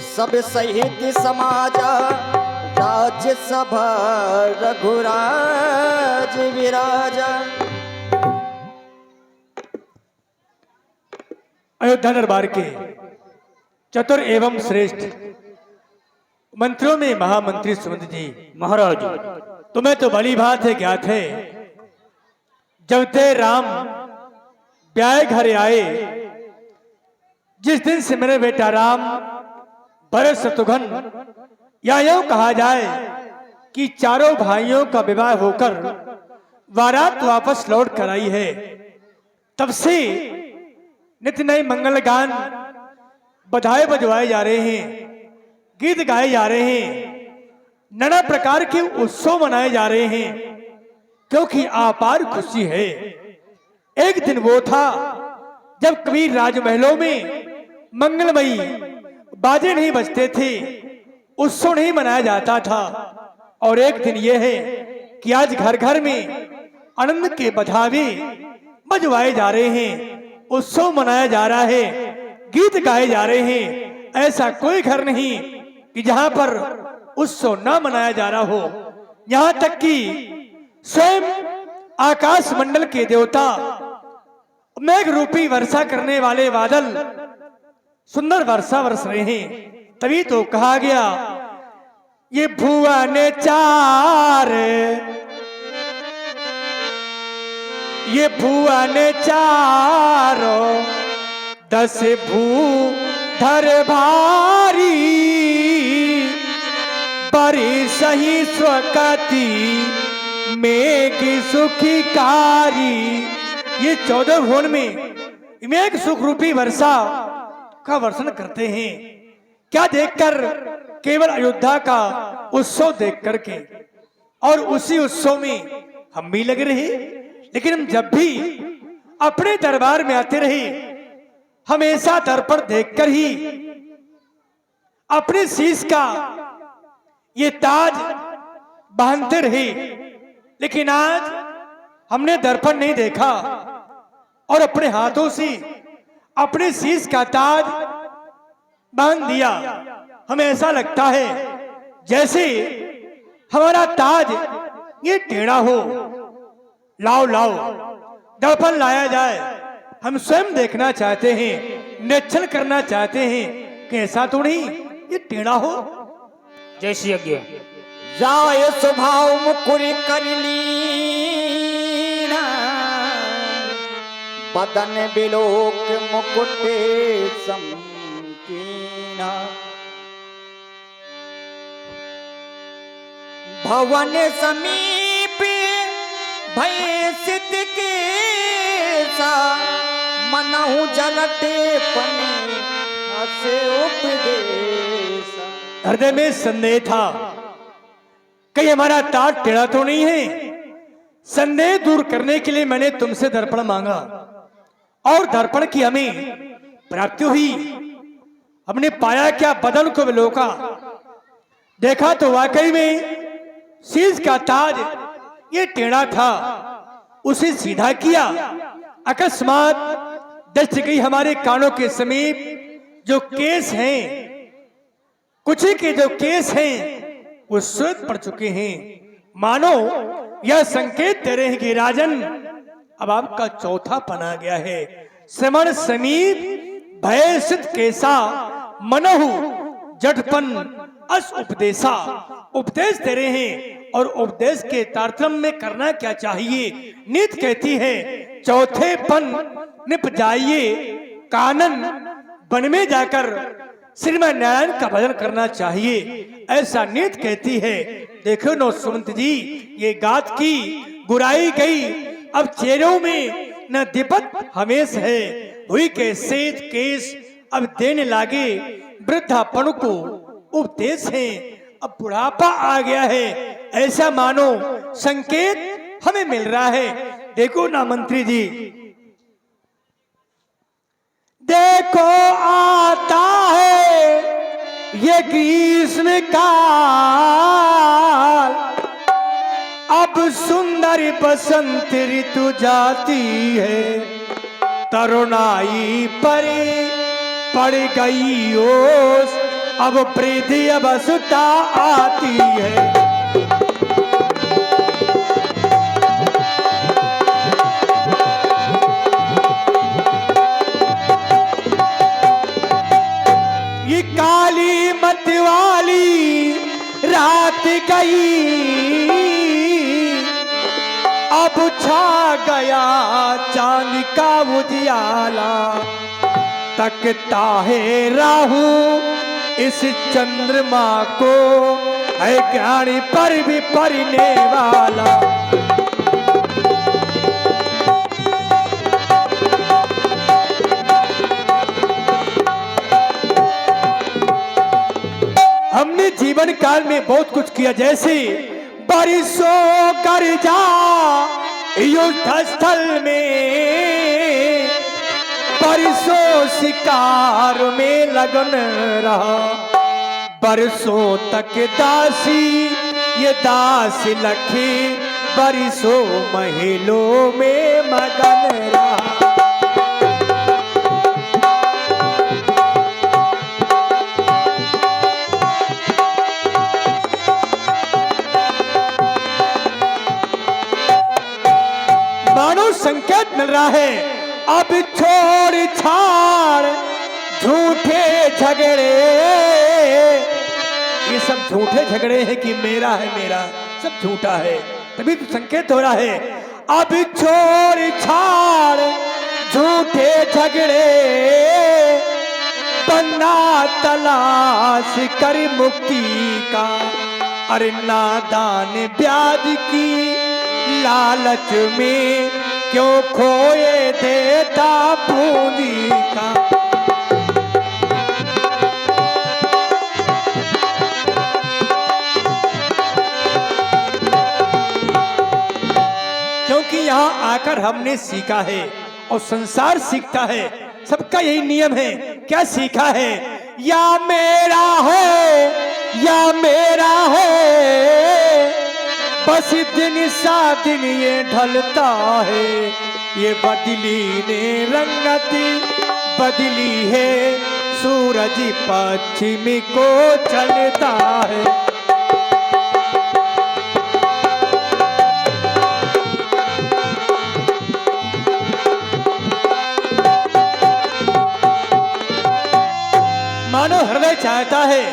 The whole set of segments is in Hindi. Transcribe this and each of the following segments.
सब सहित समाज राज्यसभा रघुराज विराजा। अयोध्या दरबार के चतुर एवं श्रेष्ठ मंत्रियों में महामंत्री सुमंत जी महाराज, तुम्हें तो भली भात है ज्ञात है, जब ते राम ब्याह घर आए, जिस दिन से मेरे बेटा राम भरत शत्रुघ्न या यूं कहा जाए कि चारों भाइयों का विवाह होकर बारात वापस लौट कर आई है, तब से नित्य नए मंगल गान बधाई बजवाए जा रहे हैं, गीत गाए जा रहे हैं, नाना प्रकार के उत्सव मनाए जा रहे हैं, क्योंकि अपार खुशी है। एक दिन वो था जब कबीर राजमहलों में मंगलमयी बाजे नहीं बजते थे, उत्सव नहीं मनाया जाता था, और एक दिन यह है कि आज घर घर में आनंद के बधावे बजवाए जा रहे हैं, उत्सव मनाया जा रहा है, गीत गाए जा रहे हैं। ऐसा कोई घर नहीं कि जहां पर उत्सव न मनाया जा रहा हो। यहां तक कि स्वयं आकाश मंडल के देवता मेघ रूपी वर्षा करने वाले बादल सुंदर वर्षा बरस रहे हैं। तभी तो कहा गया, ये भुवन चार, ये भुवन चारो 10 भूधर भारी, बड़ी सही स्वकति मेघ सुखिकारी। ये 14 भुवन में मेघ सुख रूपी वर्षा का वर्षण करते हैं। क्या देखकर? केवल अयोध्या का उत्सव देख करके, और उसी उत्सव में हम भी लगे रहे। लेकिन हम जब भी अपने दरबार में आते रहे, हमेशा दर्पण देखकर ही अपने शीश का ये ताज बांधते रहे। लेकिन आज हमने दर्पण नहीं देखा और अपने हाथों से अपने शीश का ताज बांध दिया। हमें ऐसा लगता है जैसे हमारा ताज ये टेढ़ा हो। लाओ लाओ दर्पण लाया जाए, हम स्वयं देखना चाहते हैं, निरीक्षण करना चाहते हैं कि ऐसा तो नहीं ये टेढ़ा हो। जैसी यज्ञ जाय स्वभाव मुकुर कर लीना, बदन बिलोक मुकुट समकीना। भवन समीप भय सिद्ध के सा, मनहु जलते पने हसे उपदेश। हृदय में संदेह था, कहीं हमारा ताज टेढ़ा तो नहीं है। संदेह दूर करने के लिए मैंने तुमसे दर्पण मांगा, और दर्पण की हमें प्राप्ति हुई। हमने पाया क्या? बदन को विलोका, देखा तो वाकई में शीश का ताज ये टेढ़ा था, उसे सीधा किया। अकस्मात दृष्टि गई हमारे कानों के समीप जो केस हैं, कुछ ही के जो केस हैं वो श्वेत पड़ चुके हैं। मानो यह संकेत दे रहे हैं कि राजन अब आपका चौथा पना गया है। श्रमण समीप भय सिद्ध केसा, मनहु जटपन अस उपदेशा। उपदेश दे रहे हैं, और उपदेश के तारतम्य में करना क्या चाहिए? नीत कहती है चौथे पन निप जाइए, कानन वन में जाकर श्रीमान नारायण का भजन करना चाहिए, ऐसा नीत कहती है। देखो नो सुमंत जी, ये गात की गुराई गई, अब चेहरों में न दिपत हमेश है। हुई के सेठ केस अब देने लागे, वृद्धापन को उपदेश है। अब बुढ़ापा आ गया है, ऐसा मानो संकेत हमें मिल रहा है। देखो ना मंत्री जी, देखो आता है ये ग्रीष्म काल, अब सुंदर बसंत ऋतु जाती है। तरुणाई पर पड़ गई ओस अब वृद्धि अवस्था आती है। ये काली मत वाली रात गई, अब छा गया चांद का उजियाला। तकता है राहु इस चंद्रमा को, है ज्ञानी पर भी पढ़ने वाला। हमने जीवन काल में बहुत कुछ किया, जैसे बारिशों गर्जा युद्ध स्थल में, बरसों शिकार में लगन रहा। बरसों तक दासी ये दास लखी, बरसों महलों में मगन रहा। मानो संकेत मिल रहा है, अब छोड़ छाड़ झूठे झगड़े। ये सब झूठे झगड़े हैं कि मेरा है मेरा, सब झूठा है। तभी तो संकेत हो रहा है, अब छोड़ छाड़ झूठे झगड़े, बनना तलाश कर मुक्ति का। अरे नादान ब्याज की लालच में क्यों खोए देता पूंजी का। क्योंकि यहाँ आकर हमने सीखा है और संसार सीखता है, सबका यही नियम है। क्या सीखा है? या मेरा है या मेरा है, बस दिन सा दिन ये ढलता है। ये बदली ने रंगती बदली है, सूरज पश्चिम को चलता है। मानो हृदय चाहता है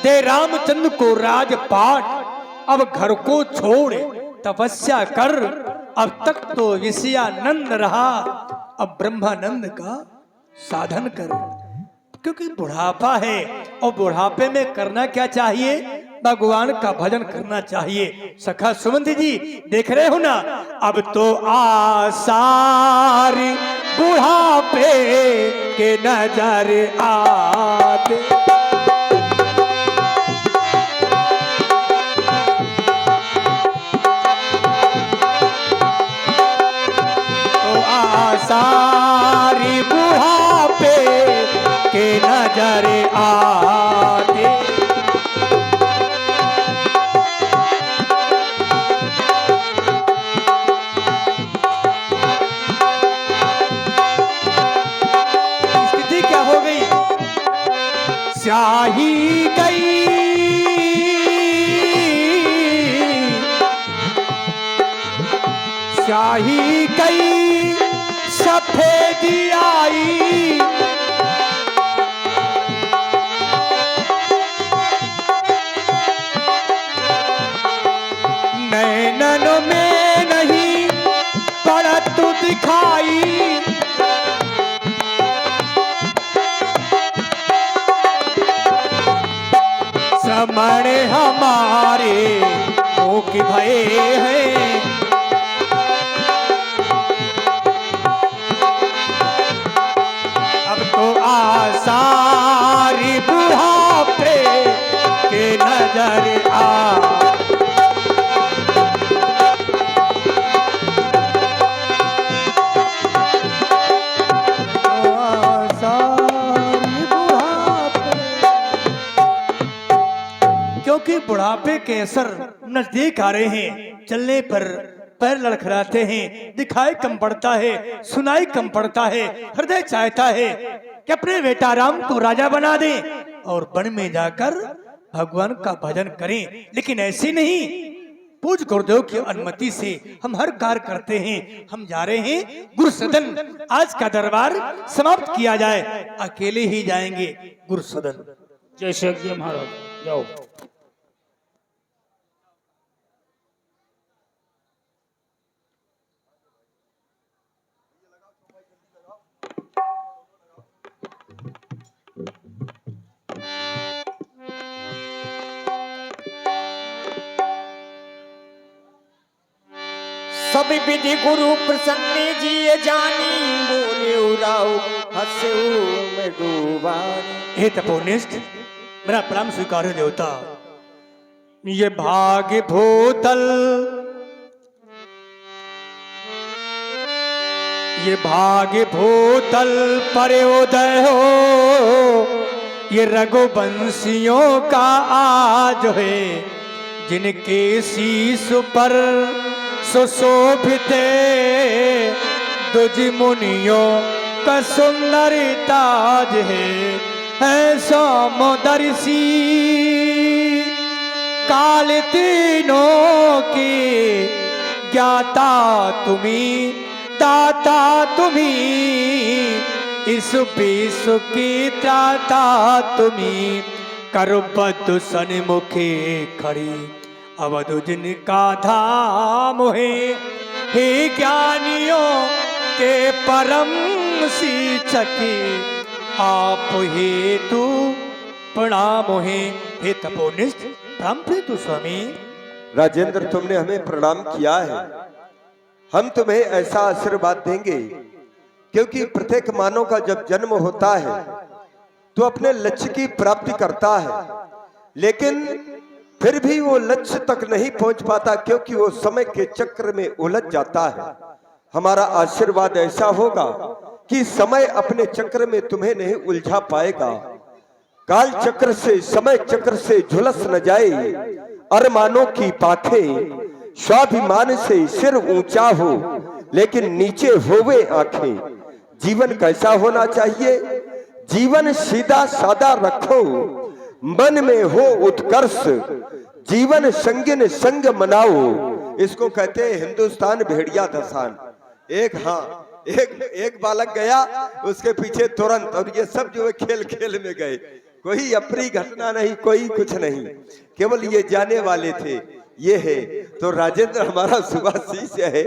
दे रामचंद्र को राजपाट, अब घर को छोड़ तपस्या कर। अब तक तो विषयानंद रहा, अब ब्रह्मानंद का साधन कर। क्योंकि बुढ़ापा है और बुढ़ापे में करना क्या चाहिए? भगवान का भजन करना चाहिए। सखा सुमंत जी देख रहे हो ना, अब तो आसार बुढ़ापे के नजर आते। सारी बुढ़ापे के नजर आते। स्थिति क्या हो गई? स्याही गई स्याही गई सफेदी आई। नैनन में नहीं परत दिखाई। समण हमारे मुख भये हैं। सारी बुढ़ापे के नजर आ। क्योंकि बुढ़ापे के असर नजदीक आ रहे हैं, चलने पर पैर लड़खड़ाते हैं, दिखाई कम पड़ता है, सुनाई कम पड़ता है। हृदय चाहता है कि अपने बेटा राम को राजा बना दे, और वन में जाकर भगवान का भजन करें, लेकिन ऐसे नहीं। पूज गुरुदेव की अनुमति से हम हर कार्य करते हैं। हम जा रहे हैं गुरु सदन, आज का दरबार समाप्त किया जाए, अकेले ही जाएंगे गुरु सदन। जैसे यज्ञ महाराज जाओ। सभी विधि गुरु प्रसन्न जी जानी, बोले उराऊ हंसे में डूबानी। हे तपोनिष्ठ, मेरा प्रणाम स्वीकार है देवता। ये भाग्य भूतल, ये भाग्य भूतल पर उदय हो, ये रघुवंशियों का आज है, जिनके शीश पर सुशोभित दुज मुनियों का सुंदर ताज है सोमदर्शी। काल तीनों की ज्ञाता तुम्ही, दाता तुम्ही, इस विश्व की त्राता तुम्ही, करबद्ध सन्मुखे खड़ी अवधु जिनका धाम है। हे ज्ञानियों के परम शिक्षक, आप हेतु प्रणाम है। हे तपोनिष्ठ, प्रणाम तु स्वामी। राजेंद्र, तुमने हमें प्रणाम किया है, हम तुम्हें ऐसा आशीर्वाद देंगे, क्योंकि प्रत्येक मानव का जब जन्म होता है तो अपने लक्ष्य की प्राप्ति करता है, लेकिन फिर भी वो लक्ष्य तक नहीं पहुंच पाता, क्योंकि वो समय के चक्र में उलझ जाता है। हमारा आशीर्वाद ऐसा होगा कि समय अपने चक्र में तुम्हें नहीं उलझा पाएगा। काल चक्र से, समय चक्र से झुलस न जाए अरमानों की पाखें, स्वाभिमान से सिर ऊंचा हो लेकिन नीचे होवे आंखें। जीवन कैसा होना चाहिए? जीवन सीधा सादा रखो, मन में हो उत्कर्ष, जीवन संगिन संग मनाओ। इसको कहते हैं हिंदुस्तान भेड़िया दसान। एक बालक गया, उसके पीछे तुरंत, और ये सब जो है खेल खेल में गए, कोई अप्रिय घटना नहीं, कोई कुछ नहीं, केवल ये जाने वाले थे। ये है तो राजेंद्र हमारा सुभाषिष है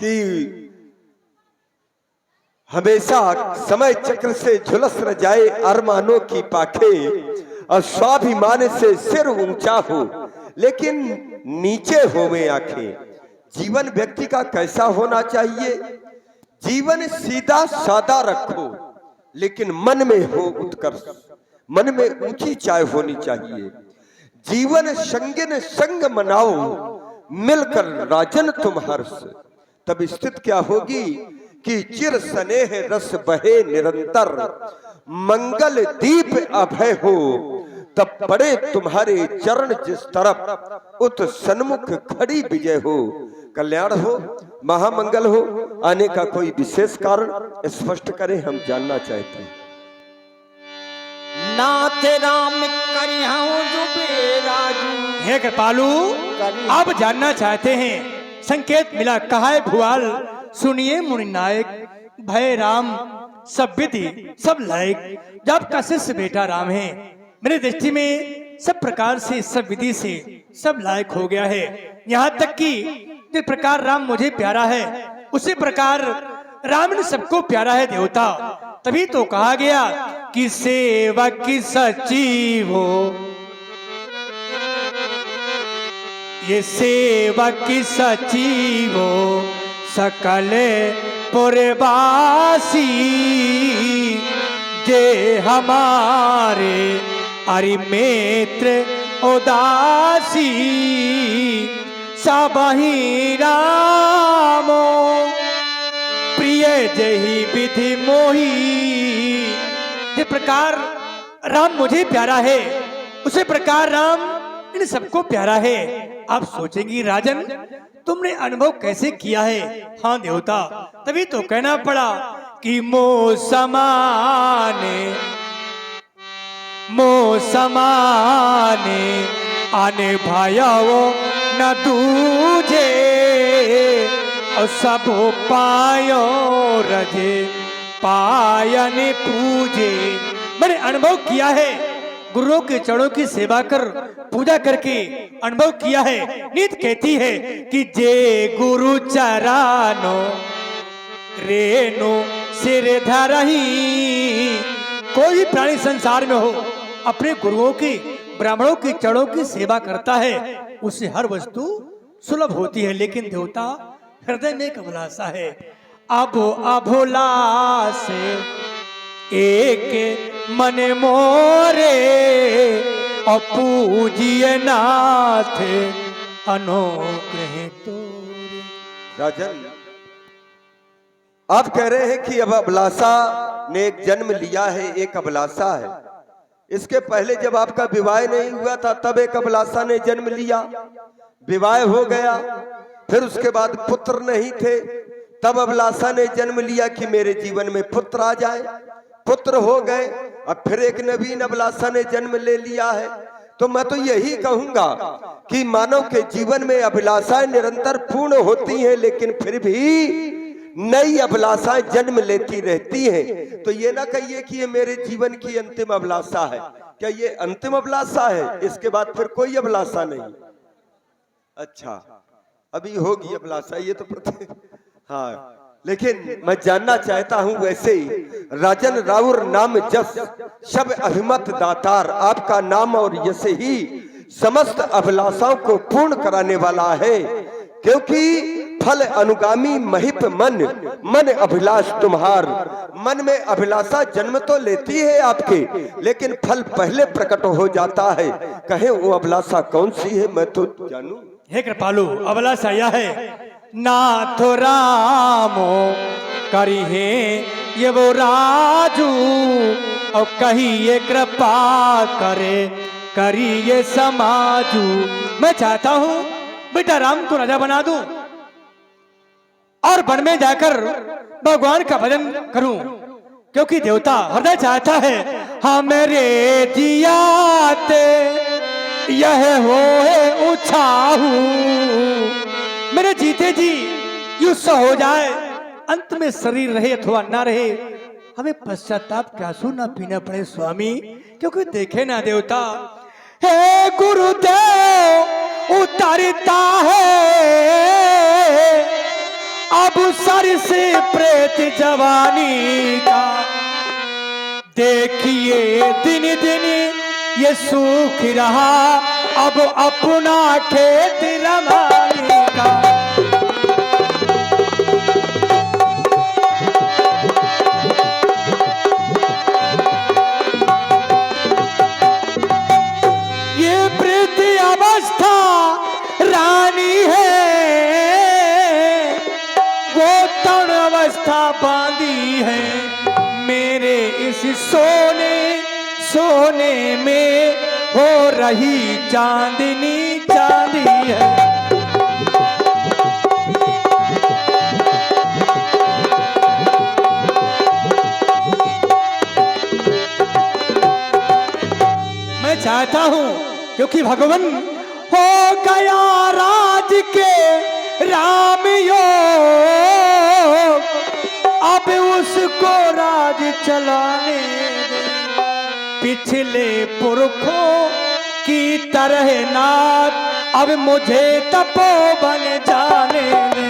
कि हमेशा समय चक्र से झुलस न जाए अरमानों की पाखे, और स्वाभिमान से सिर ऊंचा हो लेकिन नीचे होवे आंखें। जीवन व्यक्ति का कैसा होना चाहिए? जीवन सीधा सादा रखो लेकिन मन में हो उत्कर्ष, मन में ऊंची चाय होनी चाहिए। जीवन संगिन संग मनाओ, मिलकर राजन तुम हर्ष। तब स्थिति क्या होगी कि चिर स्नेह रस बहे निरंतर, मंगल दीप अभय हो, तब पड़े तुम्हारे चरण जिस तरफ, उत सन्मुख खड़ी विजय हो। कल्याण हो, महामंगल हो। आने का कोई विशेष कारण स्पष्ट करें, हम जानना चाहते हैं। नाथ राम करिहूं जुबेराजू। हे कृपालु, आप जानना चाहते हैं, संकेत मिला, कहा है भुआल, सुनिए मुनि नायक, भय राम सब विधि सब लायक। जब का शिष्य बेटा राम है, मेरे दृष्टि में सब प्रकार से, सब विधि से सब लायक हो गया है। यहाँ तक कि जिस प्रकार राम मुझे प्यारा है, उसी प्रकार राम ने सबको प्यारा है देवता। तभी तो कहा गया कि सेवक की सच्ची हो, ये सेवक की सच्ची हो, सकल पुरवासी, जे हमारे अरि मित्र उदासी, सबहि रामो प्रिय जही विधि मोही। जिस प्रकार राम मुझे प्यारा है, उसी प्रकार राम इन सबको प्यारा है। आप सोचेंगी राजन, तुमने अनुभव कैसे किया है? हाँ देवता, तभी तो कहना पड़ा कि मो समाने मो समाने आने भायाओ न दूजे और सब पायो रजे पायन पूजे। मैंने अनुभव किया है, गुरुओं के चरणों की सेवा कर पूजा करके अनुभव किया है। नीत कहती है कि जे गुरु चरानो रेनो सिर धरही। कोई भी प्राणी संसार में हो अपने गुरुओं की ब्राह्मणों की चरणों की सेवा करता है, उससे हर वस्तु सुलभ होती है। लेकिन देवता हृदय में एक अभिलाषा है, अभिलाष एक मन मोरे और पूजिए नाथ अनुग्रह तोरे। राजन, आप कह रहे हैं कि अब अभिलाषा ने एक जन्म लिया है, एक अभिलाषा है। इसके पहले जब आपका विवाह नहीं हुआ था तब एक अभिलाषा ने जन्म लिया, विवाह हो गया, फिर उसके बाद पुत्र नहीं थे, तब अभिलाषा ने जन्म लिया कि मेरे जीवन में पुत्र आ जाए, पुत्र हो गए, अब फिर एक नवीन अभिलाषा ने जन्म ले लिया है। तो मैं तो यही कहूंगा कि मानव के जीवन में अभिलाषाएं निरंतर पूर्ण होती हैं, लेकिन फिर भी नई अभिलाषाएं जन्म लेती रहती हैं। तो ये ना कहिए कि ये मेरे जीवन की अंतिम अभिलाषा है। क्या ये अंतिम अभिलाषा है? इसके बाद फिर कोई अभिलाषा नहीं? अच्छा, अभी होगी अभिलाषा, ये तो हाँ। लेकिन मैं जानना चाहता हूं, वैसे ही राजन राउर नाम जस शब अभिमत दातार, आपका नाम और यश ही समस्त अभिलाषाओं को पूर्ण कराने वाला है। क्योंकि फल अनुगामी महिप मन, मन अभिलाष तुम्हार। मन में अभिलाषा जन्म तो लेती है आपके, लेकिन फल पहले प्रकट हो जाता है। कहे वो अभिलाषा कौन सी है, मैं तो जानूं। हे कृपालु, अभिलाषा यह है, नाथ रामो करी है ये वो राजू और कहिए कृपा करे करिए समाजू। मैं चाहता हूं बेटा राम को राजा बना दूं और वन में जाकर भगवान का भजन करूं, क्योंकि देवता हृदय चाहता है हाँ मेरे जियाते यह हो उछाहू। मेरे जीते जी युद्ध हो जाए, अंत में शरीर रहे अथवा ना रहे, हमें पश्चाताप का आंसू ना पीना पड़े स्वामी। क्योंकि देखे ना देवता, हे गुरुदेव उतारता है अब सर से प्रेत जवानी का। देखिए दिन दिन ये सूख रहा अब अपना खेत रमाने का। ये वृद्ध अवस्था रानी है, वो तरुण अवस्था बांधी है। मेरे इस सोने सोने में हो रही चांदनी चांदी है। मैं चाहता हूं, क्योंकि भगवान हो गया राज के राम योग, अब उसको राज चलाने दे। पिछले पुरखों की तरह नाथ अब मुझे तपोवन जाने दे।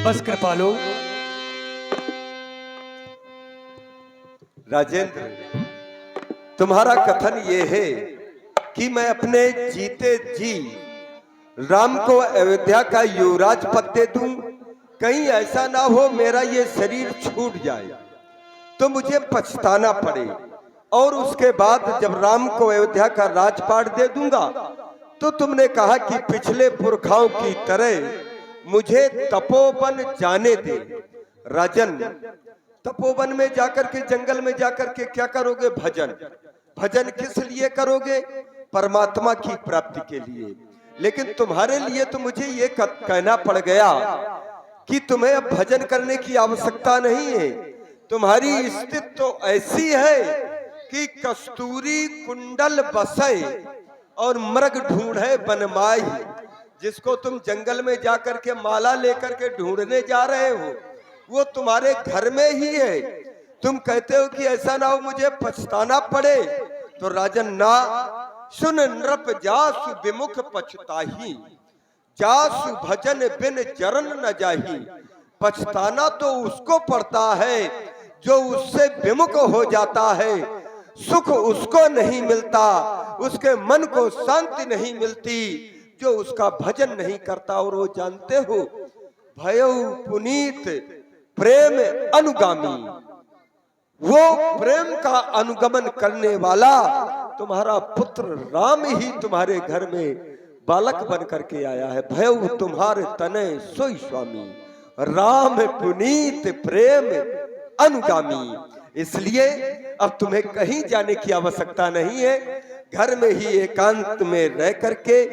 बस कृपालु। राजेंद्र, तुम्हारा कथन ये है कि मैं अपने जीते जी राम को अयोध्या का युवराज पद दे दूं, कहीं ऐसा ना हो मेरा ये शरीर छूट जाए तो मुझे पछताना पड़े, और उसके बाद जब राम को अयोध्या का राजपाट दे दूंगा तो तुमने कहा कि पिछले पुरखाओं की तरह मुझे तपोवन जाने दे। राजन, तपोवन में जाकर के, जंगल में जाकर के क्या करोगे? भजन। भजन किस लिए करोगे? परमात्मा की प्राप्ति के लिए। लेकिन तुम्हारे लिए तो मुझे ये कहना पड़ गया कि तुम्हें अब भजन करने की आवश्यकता नहीं है। तुम्हारी स्थिति तो ऐसी है कि कस्तूरी कुंडल बसे और मृग ढूंढे बनमाई। जिसको तुम जंगल में जाकर के माला लेकर के ढूंढने जा रहे हो, वो तुम्हारे घर में ही है। तुम कहते हो कि ऐसा ना हो मुझे पछताना पड़े, तो राजन ना सुन, नृप जासु विमुख पछताही, जासु भजन बिन जरन न जाही। पछताना तो उसको पड़ता है जो उससे विमुख हो जाता है। सुख उसको नहीं मिलता, उसके मन को शांति नहीं मिलती जो उसका भजन नहीं करता। और वो जानते हो, भयउ पुनीत प्रेम अनुगामी, वो प्रेम का अनुगमन करने वाला तुम्हारा पुत्र राम ही तुम्हारे घर में बालक बन करके आया है। भयउ तुम्हारे तने सोई स्वामी, राम पुनीत प्रेम अनुगामी। इसलिए अब तुम्हें कहीं जाने की आवश्यकता नहीं है। घर में ही एकांत में रह करके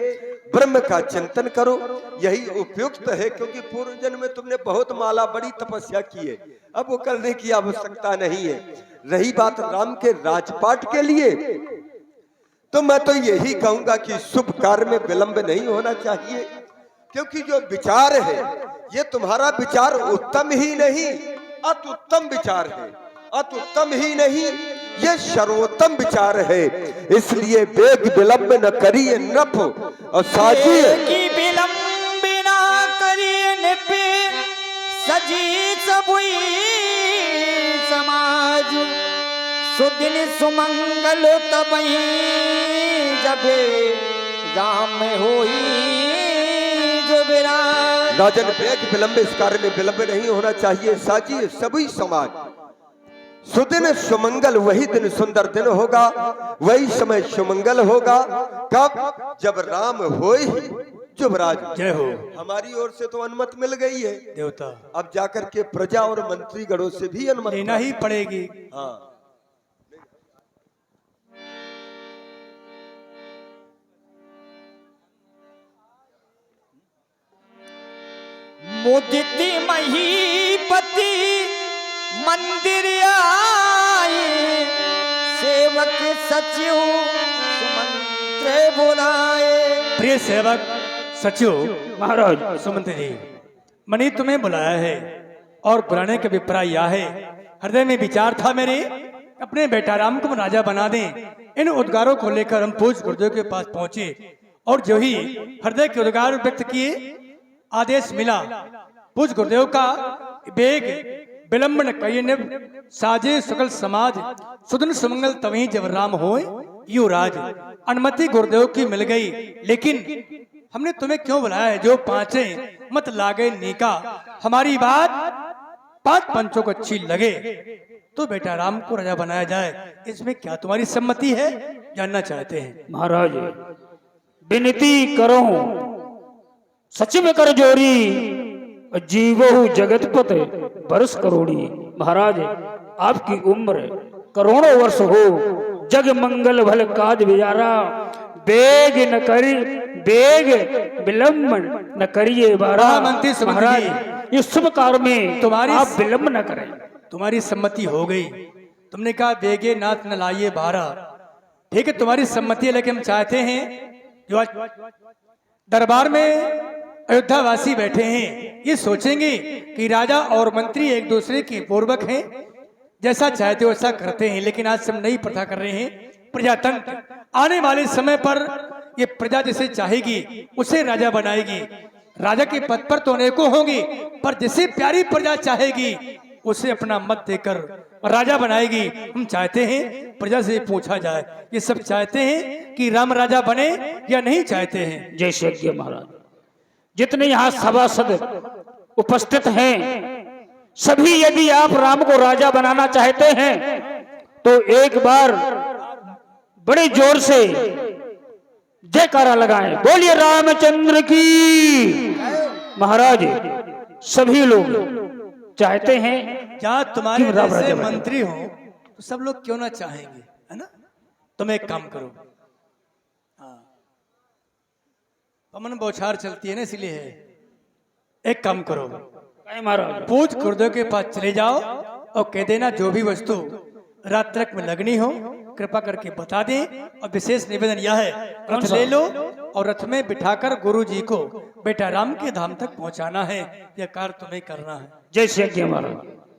ब्रह्म का चिंतन करो, यही उपयुक्त है। क्योंकि पूर्व जन्म में तुमने बहुत माला बड़ी तपस्या की है, अब वो करने की आवश्यकता नहीं है। रही बात राम के राजपाट के लिए, तो मैं तो यही कहूंगा कि शुभ कार्य में विलंब नहीं होना चाहिए। क्योंकि जो विचार है ये तुम्हारा विचार उत्तम ही नहीं, अति उत्तम विचार है। अति उत्तम ही नहीं, ये सर्वोत्तम विचार है। इसलिए वेग विलंब न करिए नृप और साजिए की विलंब ना करिए नृप, सजी सबुई समाज। सुदिन सुमंगल तबही जबे राम होई जो विराज। राजन वेग विलंब, इस कार्य में विलंब नहीं होना चाहिए। साजिए सभी समाज, सुदिन सुमंगल, वही दिन सुंदर दिन होगा, वही समय सुमंगल होगा। कब? जब राम होई जुबराज। जय हो। हमारी ओर से तो अनुमति मिल गई है देवता, अब जाकर के प्रजा और मंत्री गणों से भी अनुमति लेना ही पड़ेगी। हाँ। मुदित महीपति मंदिर आए, सेवक सचिव सुमंत्र बुलाए। प्रिय सेवक सचिव महाराज सुमंत्र जी, मनी तुम्हें बुलाया है और बुलाने का अभिप्राय यह है, हृदय में विचार था मेरे, अपने बेटा राम को राजा बना दें। इन उद्गारों को लेकर हम पूज्य गुरुदेव के पास पहुंचे और जो ही हृदय के उद्गार व्यक्त किए, आदेश मिला पूज्य गुरुदेव का, वेग विलंब न करिए साजे सकल समाज। सुदिन सुमंगल तवहीं जब राम होए यू राज। अनुमति गुरुदेव की मिल गई, लेकिन हमने तुम्हें क्यों बुलाया है? जो पांचे मत लागे नीका, हमारी बात पांच पंचों को अच्छी लगे तो बेटा राम को राजा बनाया जाए। इसमें क्या तुम्हारी सम्मति है, जानना चाहते हैं। महाराज विनती करो, सचिव कर जोरी, जीवो जगतपत बरस करोड़ी। महाराज आपकी उम्र करोड़ों वर्ष हो, जग मंगल भल काज विचारा। बेग न करी, बेग विलंब न करिए बारा। महाराज इस शुभ कार्य में तुम्हारी आप विलंब न करें। तुम्हारी सम्मति हो गई, तुमने कहा बेगे नाथ न लाइए बारा। ठीक है, तुम्हारी सम्मति है, लेकिन हम चाहते हैं जो आज दरबार में अयोध्यावासी बैठे हैं, ये सोचेंगे कि राजा और मंत्री एक दूसरे के पूर्वक हैं, जैसा चाहते हो वैसा करते हैं। लेकिन आज हम नई प्रथा कर रहे हैं, प्रजातंत्र। आने वाले समय पर ये प्रजा जैसे चाहेगी उसे राजा बनाएगी। राजा के पद पर तो अनेकों होंगे, पर जिसे प्यारी प्रजा चाहेगी उसे अपना मत देकर राजा बनाएगी। हम चाहते हैं प्रजा से पूछा जाए, ये सब चाहते हैं कि राम राजा बने या नहीं चाहते हैं? जय श्री यज्ञ महाराज, जितने यहाँ सभासद उपस्थित हैं सभी, यदि आप राम को राजा बनाना चाहते हैं तो एक बार बड़े जोर से जयकारा लगाएं, बोलिए रामचंद्र की। महाराज सभी लोग चाहते हैं जहाँ तुम्हारे कि राम जैसे राजा बने। मंत्री हो तो सब लोग क्यों ना चाहेंगे, है ना? तुम एक काम करो, पवन बौछार चलती है ना, इसलिए है। एक काम करो, कहे महाराज। पूज गुरुदेव के पास चले जाओ और कह देना जो भी वस्तु रात तक में लगनी हो कृपा करके बता दें। और विशेष निवेदन यह है, रथ ले लो और रथ में बिठाकर गुरु जी को बेटा राम के धाम तक पहुंचाना है। यह कार्य तुम्हें करना है। जय श्री महाराज।